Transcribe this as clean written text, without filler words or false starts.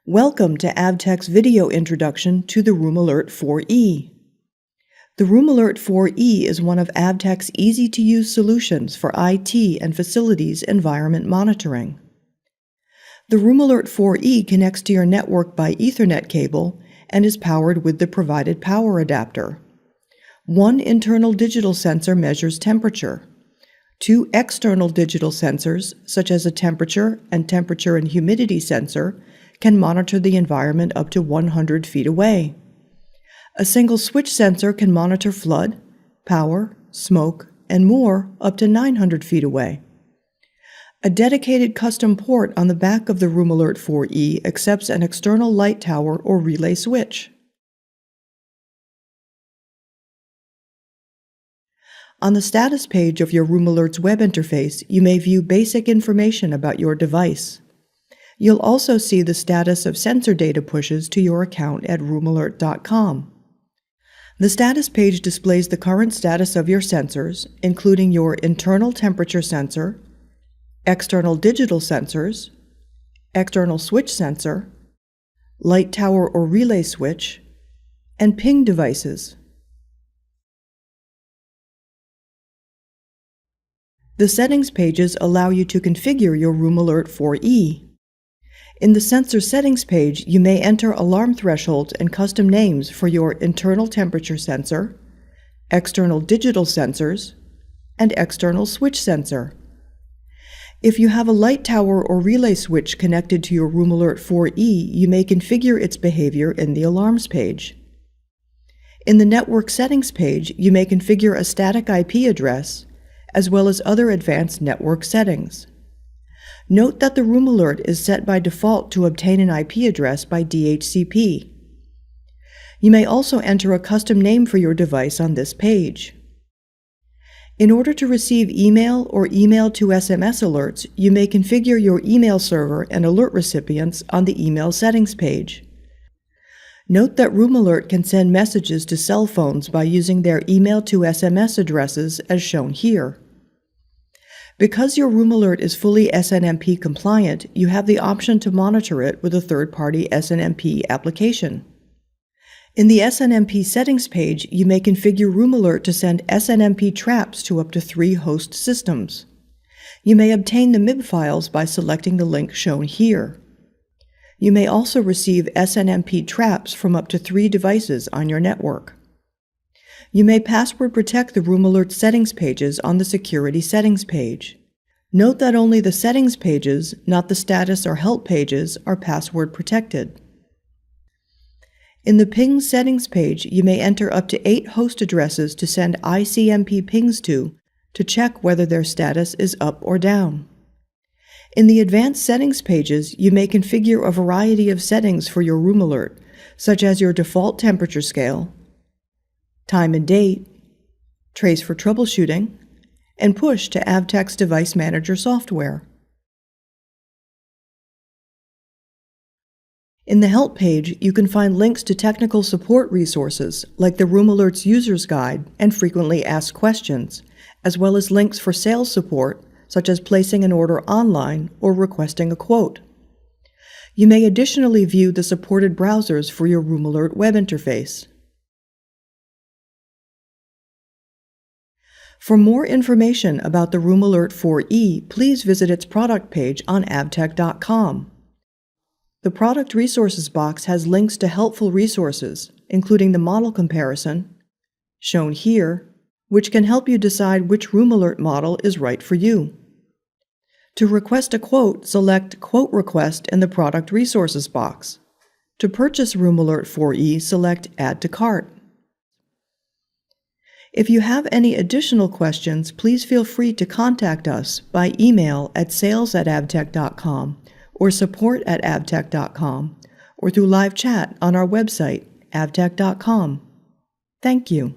Welcome to AVTECH's video introduction to the Room Alert 4e. The Room Alert 4e is one of AVTECH's easy-to-use solutions for IT and facilities environment monitoring. The Room Alert 4e connects to your network by Ethernet cable and is powered with the provided power adapter. One internal digital sensor measures temperature. Two external digital sensors, such as a temperature and humidity sensor, can monitor the environment up to 100 feet away. A single switch sensor can monitor flood, power, smoke, and more up to 900 feet away. A dedicated custom port on the back of the Room Alert 4e accepts an external light tower or relay switch. On the status page of your Room Alert's web interface, you may view basic information about your device. You'll also see the status of sensor data pushes to your account at roomalert.com. The status page displays the current status of your sensors, including your internal temperature sensor, external digital sensors, external switch sensor, light tower or relay switch, and ping devices. The settings pages allow you to configure your Room Alert 4e. In the Sensor Settings page, you may enter alarm thresholds and custom names for your internal temperature sensor, external digital sensors, and external switch sensor. If you have a light tower or relay switch connected to your Room Alert 4e, you may configure its behavior in the Alarms page. In the Network Settings page, you may configure a static IP address, as well as other advanced network settings. Note that the Room Alert is set by default to obtain an IP address by DHCP. You may also enter a custom name for your device on this page. In order to receive email or email to SMS alerts, you may configure your email server and alert recipients on the Email Settings page. Note that Room Alert can send messages to cell phones by using their email to SMS addresses as shown here. Because your Room Alert is fully SNMP compliant, you have the option to monitor it with a third-party SNMP application. In the SNMP settings page, you may configure Room Alert to send SNMP traps to up to 3 host systems. You may obtain the MIB files by selecting the link shown here. You may also receive SNMP traps from up to 3 devices on your network. You may password protect the Room Alert settings pages on the Security Settings page. Note that only the settings pages, not the status or help pages, are password protected. In the Ping Settings page, you may enter up to 8 host addresses to send ICMP pings to check whether their status is up or down. In the Advanced Settings pages, you may configure a variety of settings for your Room Alert, such as your default temperature scale, time and date, trace for troubleshooting, and push to AVTECH's Device Manager software. In the Help page, you can find links to technical support resources like the Room Alert's User's Guide and Frequently Asked Questions, as well as links for sales support, such as placing an order online or requesting a quote. You may additionally view the supported browsers for your Room Alert web interface. For more information about the Room Alert 4e, please visit its product page on avtech.com. The Product Resources box has links to helpful resources, including the model comparison, shown here, which can help you decide which Room Alert model is right for you. To request a quote, select Quote Request in the Product Resources box. To purchase Room Alert 4e, select Add to Cart. If you have any additional questions, please feel free to contact us by email at sales@avtech.com or support@avtech.com or through live chat on our website, avtech.com. Thank you.